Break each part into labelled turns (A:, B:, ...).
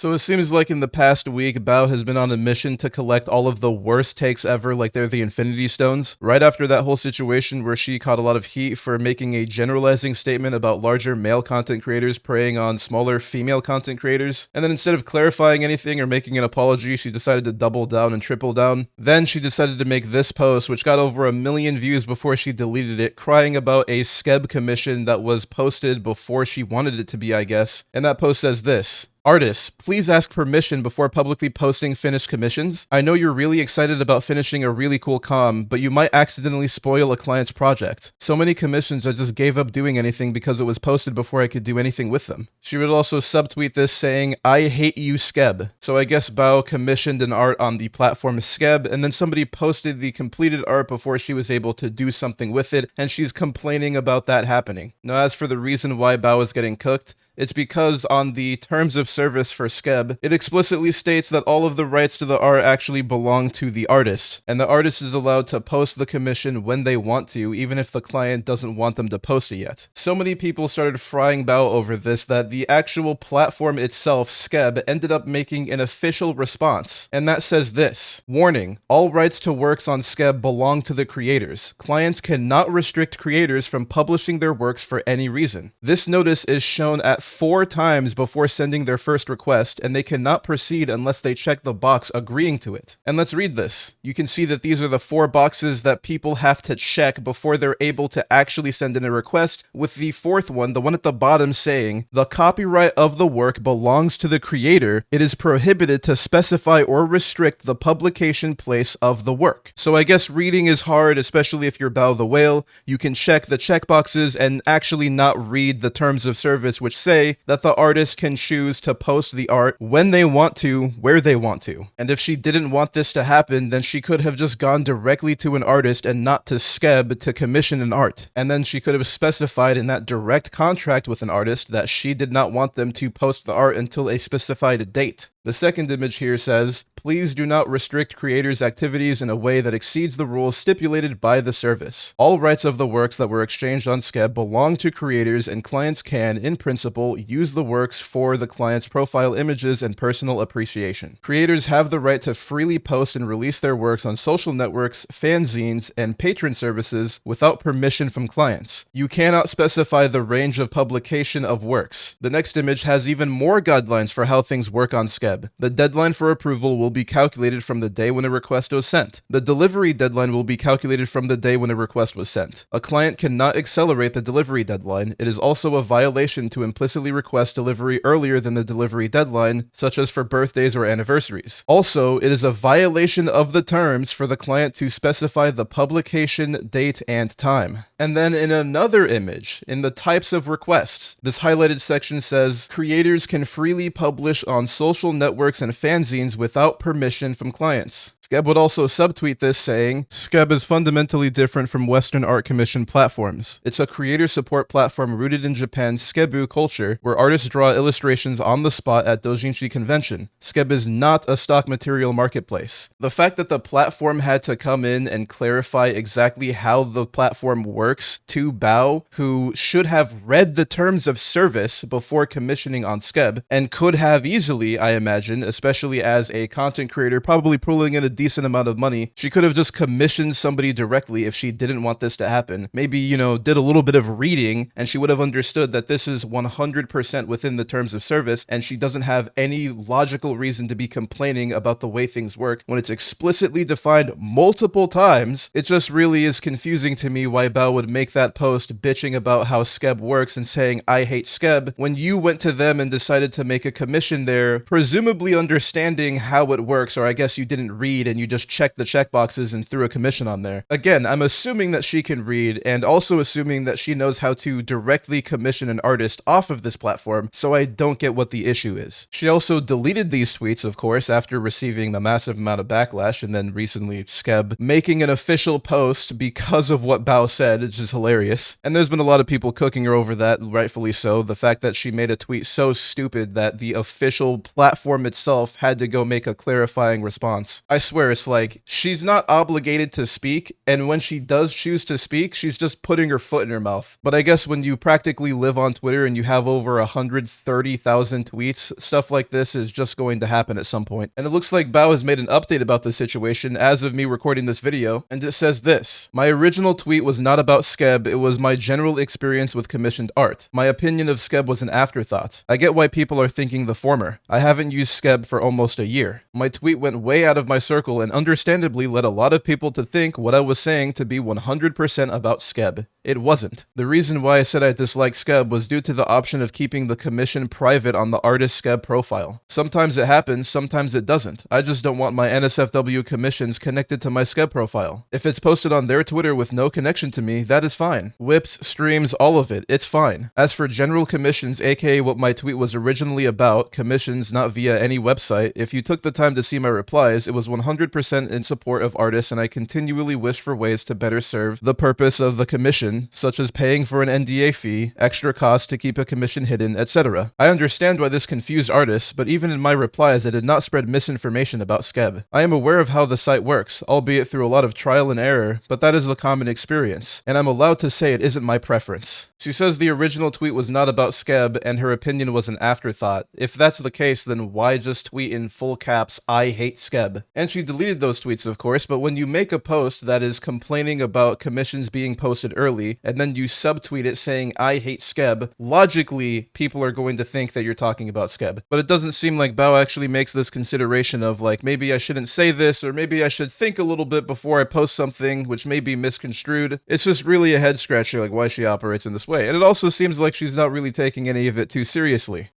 A: So it seems like in the past week, Bao has been on a mission to collect all of the worst takes ever, like they're the Infinity Stones. Right after that whole situation where she caught a lot of heat for making a generalizing statement about larger male content creators preying on smaller female content creators. And then instead of clarifying anything or making an apology, she decided to double down and triple down. Then she decided to make this post, which got over 1 million views before she deleted it, crying about a Skeb commission that was posted before she wanted it to be, I guess. And that post says this: "Artists, please ask permission before publicly posting finished commissions. I know you're really excited about finishing a really cool comm, but you might accidentally spoil a client's project. So many commissions I just gave up doing anything because it was posted before I could do anything with them." She would also subtweet this saying, "I hate you, Skeb." So I guess Bao commissioned an art on the platform Skeb, and then somebody posted the completed art before she was able to do something with it, and she's complaining about that happening. Now, as for the reason why Bao is getting cooked, it's because on the terms of service for Skeb, it explicitly states that all of the rights to the art actually belong to the artist, and the artist is allowed to post the commission when they want to, even if the client doesn't want them to post it yet. So many people started frying Bao over this that the actual platform itself, Skeb, ended up making an official response, and that says this: "Warning, all rights to works on Skeb belong to the creators. Clients cannot restrict creators from publishing their works for any reason. This notice is shown at 4 times before sending their first request, and they cannot proceed unless they check the box agreeing to it." And let's read this. You can see that these are the 4 boxes that people have to check before they're able to actually send in a request, with the 4th one, the one at the bottom, saying, "The copyright of the work belongs to the creator. It is prohibited to specify or restrict the publication place of the work." So I guess reading is hard, especially if you're Bao the Whale. You can check the checkboxes and actually not read the terms of service, which say that the artist can choose to post the art when they want to, where they want to. And if she didn't want this to happen, then she could have just gone directly to an artist and not to Skeb to commission an art. And then she could have specified in that direct contract with an artist that she did not want them to post the art until a specified date. The second image here says, "Please do not restrict creators' activities in a way that exceeds the rules stipulated by the service. All rights of the works that were exchanged on Skeb belong to creators, and clients can, in principle, use the works for the client's profile images and personal appreciation. Creators have the right to freely post and release their works on social networks, fanzines, and patron services without permission from clients. You cannot specify the range of publication of works." The next image has even more guidelines for how things work on Skeb. The deadline for approval will be calculated from the day when a request was sent. The delivery deadline will be calculated from the day when a request was sent. A client cannot accelerate the delivery deadline. It is also a violation to implicitly request delivery earlier than the delivery deadline, such as for birthdays or anniversaries. Also, it is a violation of the terms for the client to specify the publication date and time. And then in another image, in the types of requests, this highlighted section says, "Creators can freely publish on social networks and fanzines without permission from clients." Skeb would also subtweet this saying, "Skeb is fundamentally different from Western art commission platforms. It's a creator support platform rooted in Japan's Skebu culture, where artists draw illustrations on the spot at doujinshi convention. Skeb is not a stock material marketplace." The fact that the platform had to come in and clarify exactly how the platform works to Bao, who should have read the terms of service before commissioning on Skeb, and could have easily, I imagine, especially as a content creator, probably pulling in a decent amount of money, she could have just commissioned somebody directly if she didn't want this to happen. Maybe, did a little bit of reading, and she would have understood that this is 100% within the terms of service, and she doesn't have any logical reason to be complaining about the way things work when it's explicitly defined multiple times. It just really is confusing to me why Bao would make that post bitching about how Skeb works and saying, "I hate Skeb," when you went to them and decided to make a commission there, presumably understanding how it works, or I guess you didn't read and you just checked the checkboxes and threw a commission on there. Again, I'm assuming that she can read, and also assuming that she knows how to directly commission an artist off of this platform, so I don't get what the issue is. She also deleted these tweets, of course, after receiving the massive amount of backlash, and then recently Skeb making an official post because of what Bao said, which is hilarious. And there's been a lot of people cooking her over that, rightfully so. The fact that she made a tweet so stupid that the official platform itself had to go make a clarifying response. I swear swear it's like she's not obligated to speak, and when she does choose to speak, she's just putting her foot in her mouth. But I guess when you practically live on Twitter and you have over 130,000 tweets, stuff like this is just going to happen at some point. And it looks like Bao has made an update about this situation as of me recording this video, and it says this: my original tweet was not about Skeb, it was my general experience with commissioned art. My opinion of Skeb was an afterthought. I get why people are thinking the former. I haven't used Skeb for almost a year. My tweet went way out of my circle and understandably led a lot of people to think what I was saying to be 100% about Skeb. It wasn't. The reason why I said I disliked Skeb was due to the option of keeping the commission private on the artist Skeb profile. Sometimes it happens, sometimes it doesn't. I just don't want my NSFW commissions connected to my Skeb profile. If it's posted on their Twitter with no connection to me, that is fine. Whips, streams, all of it, it's fine. As for general commissions, aka what my tweet was originally about, commissions not via any website, if you took the time to see my replies, it was 100% in support of artists, and I continually wish for ways to better serve the purpose of the commission, such as paying for an NDA fee, extra costs to keep a commission hidden, etc. I understand why this confused artists, but even in my replies I did not spread misinformation about Skeb. I am aware of how the site works, albeit through a lot of trial and error, but that is the common experience, and I'm allowed to say it isn't my preference. She says the original tweet was not about Skeb, and her opinion was an afterthought. If that's the case, then why just tweet in full caps, "I hate Skeb"? And she deleted those tweets, of course, but when you make a post that is complaining about commissions being posted early, and then you subtweet it saying, "I hate Skeb," logically, people are going to think that you're talking about Skeb. But it doesn't seem like Bao actually makes this consideration of, like, maybe I shouldn't say this, or maybe I should think a little bit before I post something, which may be misconstrued. It's just really a head scratcher, like, why she operates in this way. And it also seems like she's not really taking any of it too seriously.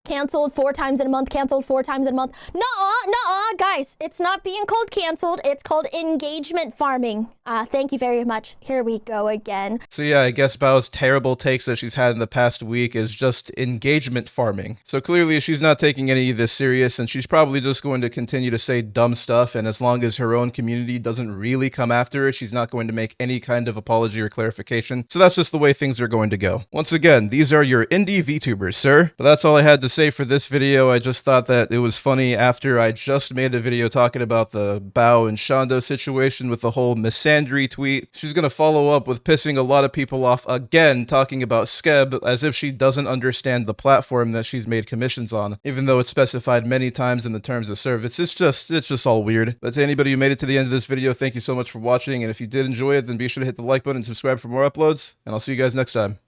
B: Canceled 4 times in a month, canceled 4 times in a month. Nuh-uh, guys, it's not being called canceled, it's called engagement farming. Thank you very much. Here we go again.
A: So yeah, I guess Bao's terrible takes that she's had in the past week is just engagement farming. So clearly she's not taking any of this serious, and she's probably just going to continue to say dumb stuff, and as long as her own community doesn't really come after her, she's not going to make any kind of apology or clarification. So that's just the way things are going to go. Once again, these are your indie VTubers, sir. But that's all I had to say for this video. I just thought that it was funny after I just made a video talking about the Bao and Shondo situation with the whole misandry tweet. She's gonna follow up with pissing a lot of people off again, talking about Skeb as if she doesn't understand the platform that she's made commissions on, even though it's specified many times in the terms of service. It's just all weird. But to anybody who made it to the end of this video, thank you so much for watching, and if you did enjoy it, then be sure to hit the like button and subscribe for more uploads, and I'll see you guys next time.